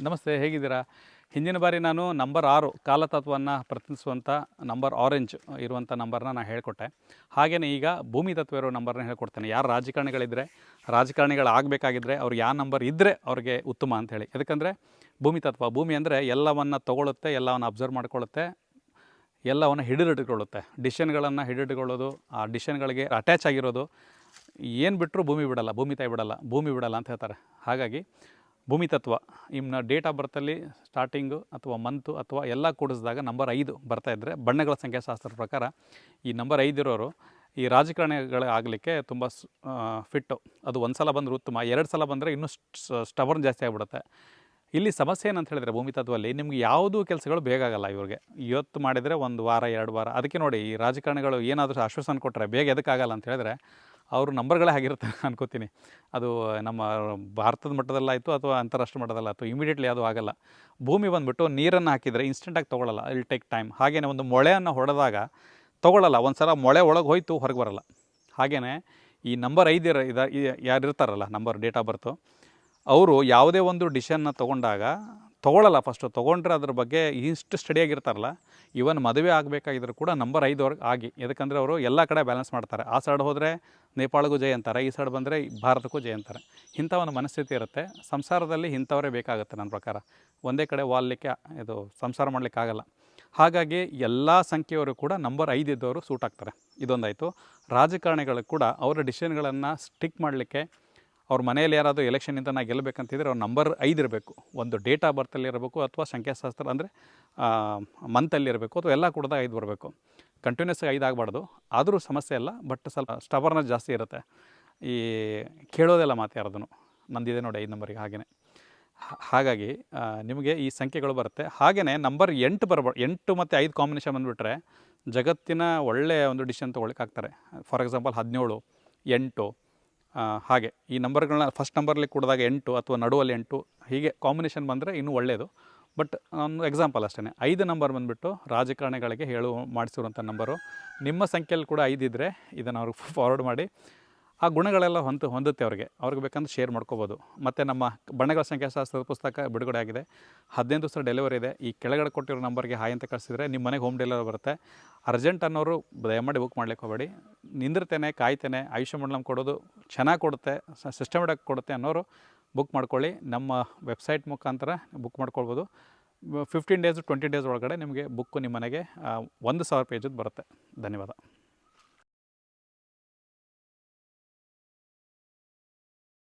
ನಮಸ್ತೆ, ಹೇಗಿದ್ದೀರಾ? ಹಿಂದಿನ ಬಾರಿ ನಾನು ನಂಬರ್ 6 ಕಾಲತತ್ವವನ್ನು ಪ್ರತಿನಿಧಿಸುವಂಥ ನಂಬರ್ ಆರೆಂಜ್ ಇರುವಂಥ ನಂಬರ್ನ ನಾನು ಹೇಳಿಕೊಟ್ಟೆ. ಹಾಗೆಯೇ ಈಗ ಭೂಮಿ ತತ್ವ ಇರೋ ನಂಬರ್ನ ಹೇಳ್ಕೊಡ್ತೇನೆ. ಯಾರು ರಾಜಕಾರಣಿಗಳಿದ್ದರೆ, ರಾಜಕಾರಣಿಗಳಾಗಬೇಕಾಗಿದ್ದರೆ ಅವ್ರು ಯಾವ ನಂಬರ್ ಇದ್ದರೆ ಅವ್ರಿಗೆ ಉತ್ತಮ ಅಂಥೇಳಿ. ಯಾಕಂದರೆ ಭೂಮಿ ತತ್ವ, ಭೂಮಿ ಅಂದರೆ ಎಲ್ಲವನ್ನು ತೊಗೊಳುತ್ತೆ, ಎಲ್ಲವನ್ನು ಅಬ್ಸರ್ವ್ ಮಾಡ್ಕೊಳ್ಳುತ್ತೆ, ಎಲ್ಲವನ್ನು ಹಿಡಿದಿಟ್ಟುಕೊಳ್ಳುತ್ತೆ. ಡಿಸಿಷನ್ಗಳನ್ನು ಹಿಡಿದಿಟ್ಟುಕೊಳ್ಳೋದು, ಆ ಡಿಸಿಷನ್ಗಳಿಗೆ ಅಟ್ಯಾಚ್ ಆಗಿರೋದು, ಏನು ಬಿಟ್ಟರೂ ಭೂಮಿ ಬಿಡಲ್ಲ, ಭೂಮಿ ತಾಯಿ ಬಿಡಲ್ಲ, ಭೂಮಿ ಬಿಡಲ್ಲ ಅಂತ ಹೇಳ್ತಾರೆ. ಹಾಗಾಗಿ ಭೂಮಿ ತತ್ವ ಇನ್ನು ಡೇಟ್ ಆಫ್ ಬರ್ತಲ್ಲಿ ಸ್ಟಾರ್ಟಿಂಗು ಅಥವಾ ಮಂತು ಅಥವಾ ಎಲ್ಲ ಕೂಡಿಸಿದಾಗ ನಂಬರ್ 5 ಬರ್ತಾಯಿದ್ರೆ ಬಣ್ಣಗಳ ಸಂಖ್ಯಾಶಾಸ್ತ್ರದ ಪ್ರಕಾರ ಈ ನಂಬರ್ 5 ಇರೋರು ಈ ರಾಜಕಾರಣಿಗಳಾಗಲಿಕ್ಕೆ ತುಂಬ ಫಿಟ್ಟು. ಅದು ಒಂದು ಸಲ ಬಂದರೆ ಉತ್ತಮ, 2 ಸಲ ಬಂದರೆ ಇನ್ನೂ ಸ್ಟಬರ್ನ್ ಜಾಸ್ತಿ ಆಗಿಬಿಡುತ್ತೆ. ಇಲ್ಲಿ ಸಮಸ್ಯೆ ಏನಂತ ಹೇಳಿದರೆ ಭೂಮಿ ತತ್ವದಲ್ಲಿ ನಿಮ್ಗೆ ಯಾವುದೂ ಕೆಲಸಗಳು ಬೇಗ ಆಗಲ್ಲ. ಇವ್ರಿಗೆ ಇವತ್ತು ಮಾಡಿದರೆ 1 ವಾರ 2 ವಾರ. ಅದಕ್ಕೆ ನೋಡಿ, ಈ ರಾಜಕಾರಣಿಗಳು ಏನಾದರೂ ಆಶ್ವಾಸನೆ ಕೊಟ್ಟರೆ ಬೇಗ ಎದಕ್ಕಾಗಲ್ಲ ಅಂತ ಹೇಳಿದ್ರೆ ಅವರು ನಂಬರ್ಗಳೇ ಆಗಿರುತ್ತೆ ಅನ್ಕೋತೀನಿ. ಅದು ನಮ್ಮ ಭಾರತದ ಮಟ್ಟದಲ್ಲಾಯಿತು ಅಥವಾ ಅಂತಾರಾಷ್ಟ್ರೀಯ ಮಟ್ಟದಲ್ಲಾಯಿತು, ಇಮಿಡಿಯೇಟ್ಲಿ ಅದು ಆಗಲ್ಲ. ಭೂಮಿ ಬಂದುಬಿಟ್ಟು ನೀರನ್ನು ಹಾಕಿದರೆ ಇನ್ಸ್ಟೆಂಟಾಗಿ ತೊಗೊಳ್ಳಲ್ಲ, ಇಲ್ ಟೇಕ್ ಟೈಮ್. ಹಾಗೆಯೇ ಒಂದು ಮೊಳೆಯನ್ನು ಹೊಡೆದಾಗ ತೊಗೊಳ್ಳಲ್ಲ, ಒಂದು ಸಲ ಮೊಳೆ ಒಳಗೆ ಹೋಯ್ತು ಹೊರಗೆ ಬರಲ್ಲ. ಹಾಗೆಯೇ ಈ ನಂಬರ್ 5 ಯಾರು ಇರ್ತಾರಲ್ಲ, ನಂಬರ್ ಡೇಟ್ ಆಫ್ ಬರ್ತು, ಅವರು ಯಾವುದೇ ಒಂದು ಡಿಸಿಷನ್ನ ತೊಗೊಳ್ಳಲ್ಲ. ಫಸ್ಟು ತೊಗೊಂಡ್ರೆ ಅದ್ರ ಬಗ್ಗೆ ಇಷ್ಟು ಸ್ಟಡಿಯಾಗಿರ್ತಾರಲ್ಲ, ಇವನ್ ಮದುವೆ ಆಗಬೇಕಾಗಿದ್ರು ಕೂಡ ನಂಬರ್ 5 ಆಗಿ. ಯಾಕಂದರೆ ಅವರು ಎಲ್ಲ ಕಡೆ ಬ್ಯಾಲೆನ್ಸ್ ಮಾಡ್ತಾರೆ. ಆ ಸೈಡ್ ಹೋದರೆ ನೇಪಾಳಗೂ ಜೈ ಅಂತಾರೆ, ಈ ಸೈಡ್ ಬಂದರೆ ಭಾರತಕ್ಕೂ ಜೈ ಅಂತಾರೆ. ಇಂಥ ಒಂದು ಮನಸ್ಥಿತಿ ಇರುತ್ತೆ. ಸಂಸಾರದಲ್ಲಿ ಇಂಥವರೇ ಬೇಕಾಗುತ್ತೆ ನನ್ನ ಪ್ರಕಾರ. ಒಂದೇ ಕಡೆ ವಾಲಲಿಕ್ಕೆ ಇದು ಸಂಸಾರ ಮಾಡಲಿಕ್ಕೆ ಆಗಲ್ಲ. ಹಾಗಾಗಿ ಎಲ್ಲ ಸಂಖ್ಯೆಯವರು ಕೂಡ ನಂಬರ್ 5 ಇದ್ದವರು ಸೂಟ್ ಆಗ್ತಾರೆ. ಇದೊಂದಾಯಿತು. ರಾಜಕಾರಣಿಗಳು ಕೂಡ ಅವರ ಡಿಸಿಷನ್ಗಳನ್ನು ಸ್ಟಿಕ್ ಮಾಡಲಿಕ್ಕೆ, ಅವ್ರ ಮನೆಯಲ್ಲಿ ಯಾರಾದರೂ ಎಲೆಕ್ಷನಿಂದ ನಾ ಗೆಲ್ಲಬೇಕಂತಿದ್ರೆ ಅವ್ರು ನಂಬರ್ 5 ಇರಬೇಕು. ಒಂದು ಡೇಟ್ ಆಫ್ ಬರ್ತಲ್ಲಿ ಇರಬೇಕು, ಅಥವಾ ಸಂಖ್ಯಾಶಾಸ್ತ್ರ ಅಂದರೆ ಮಂತಲ್ಲಿ ಇರಬೇಕು, ಅಥವಾ ಎಲ್ಲ ಕೂಡ 5 ಬರಬೇಕು. ಕಂಟಿನ್ಯೂಸ್ 5 ಆಗಬಾರ್ದು. ಆದರೂ ಸಮಸ್ಯೆ ಇಲ್ಲ, ಬಟ್ ಸ್ವಲ್ಪ ಸ್ಟಬರ್ನೆಸ್ ಜಾಸ್ತಿ ಇರುತ್ತೆ. ಈ ಕೇಳೋದೆಲ್ಲ ಮಾತು ಯಾರದೂ. ನಂದಿದೆ ನೋಡಿ 5 ನಂಬರಿಗೆ. ಹಾಗೆಯೇ ಹಾಗಾಗಿ ನಿಮಗೆ ಈ ಸಂಖ್ಯೆಗಳು ಬರುತ್ತೆ. ಹಾಗೆಯೇ ನಂಬರ್ 8 ಮತ್ತು 5 ಕಾಂಬಿನೇಷನ್ ಬಂದುಬಿಟ್ರೆ ಜಗತ್ತಿನ ಒಳ್ಳೆಯ ಒಂದು ಡಿಸಿಷನ್ ತೊಗೊಳ್ಳಿಕ್ಕಾಗ್ತಾರೆ. ಫಾರ್ ಎಕ್ಸಾಂಪಲ್ 17, 8 ಹಾಗೆ ಈ ನಂಬರ್ಗಳನ್ನ ಫಸ್ಟ್ ನಂಬರಲ್ಲಿ ಕೂಡಿದಾಗ 8 ಅಥವಾ ನಡುವಲ್ಲಿ 8 ಹೀಗೆ ಕಾಂಬಿನೇಷನ್ ಬಂದರೆ ಇನ್ನೂ ಒಳ್ಳೆಯದು. ಬಟ್ ಒಂದು ಎಕ್ಸಾಂಪಲ್ ಅಷ್ಟೇ. 5 ನಂಬರ್ ಬಂದುಬಿಟ್ಟು ರಾಜಕಾರಣಿಗಳಿಗೆ ಮಾಡಿಸಿರುವಂಥ ನಂಬರು. ನಿಮ್ಮ ಸಂಖ್ಯೆಯಲ್ಲಿ ಕೂಡ 5 ಇದ್ದರೆ ಇದನ್ನು ಅವ್ರಿಗೆ ಫಾರ್ವರ್ಡ್ ಮಾಡಿ. ಆ ಗುಣಗಳೆಲ್ಲ ಹೊಂದುತ್ತೆ ಅವ್ರಿಗೆ ಬೇಕಂದ್ರೆ ಶೇರ್ ಮಾಡ್ಕೋಬೋದು. ಮತ್ತು ನಮ್ಮ ಬಣ್ಣಗಳ ಸಂಖ್ಯಾಶಾಸ್ತ್ರದ ಪುಸ್ತಕ ಬಿಡುಗಡೆ ಆಗಿದೆ. 15 ದಿವಸ ಡೆಲಿವರಿ ಇದೆ. ಈ ಕೆಳಗಡೆ ಕೊಟ್ಟಿರೋ ನಂಬರ್ಗೆ ಹಾಯ್ ಅಂತ ಕಳಿಸಿದರೆ ನಿಮ್ಮ ಮನೆಗೆ ಹೋಮ್ ಡೆಲಿವರಿ ಬರುತ್ತೆ. ಅರ್ಜೆಂಟ್ ಅನ್ನೋರು ದಯಮಾಡಿ ಬುಕ್ ಮಾಡ್ಲಿಕ್ಕೆ ಹೋಗಬೇಡಿ. ನಿಂದಿರ್ತೇನೆ, ಕಾಯ್ತೇನೆ, ಆಯುಷ್ಯ ಮಂಡಲಂ ಕೊಡೋದು ಚೆನ್ನಾಗಿ ಕೊಡುತ್ತೆ, ಸಿಸ್ಟಮೆಟಿಕ್ ಕೊಡುತ್ತೆ ಅನ್ನೋರು ಬುಕ್ ಮಾಡ್ಕೊಳ್ಳಿ. ನಮ್ಮ ವೆಬ್ಸೈಟ್ ಮುಖಾಂತರ ಬುಕ್ ಮಾಡ್ಕೊಳ್ಬೋದು. 15 ಡೇಸ್ 20 ಡೇಸ್ ಒಳಗಡೆ ನಿಮಗೆ ಬುಕ್ಕು ನಿಮ್ಮ ಮನೆಗೆ 1000 ಪೇಜದ್ದು ಬರುತ್ತೆ. ಧನ್ಯವಾದ.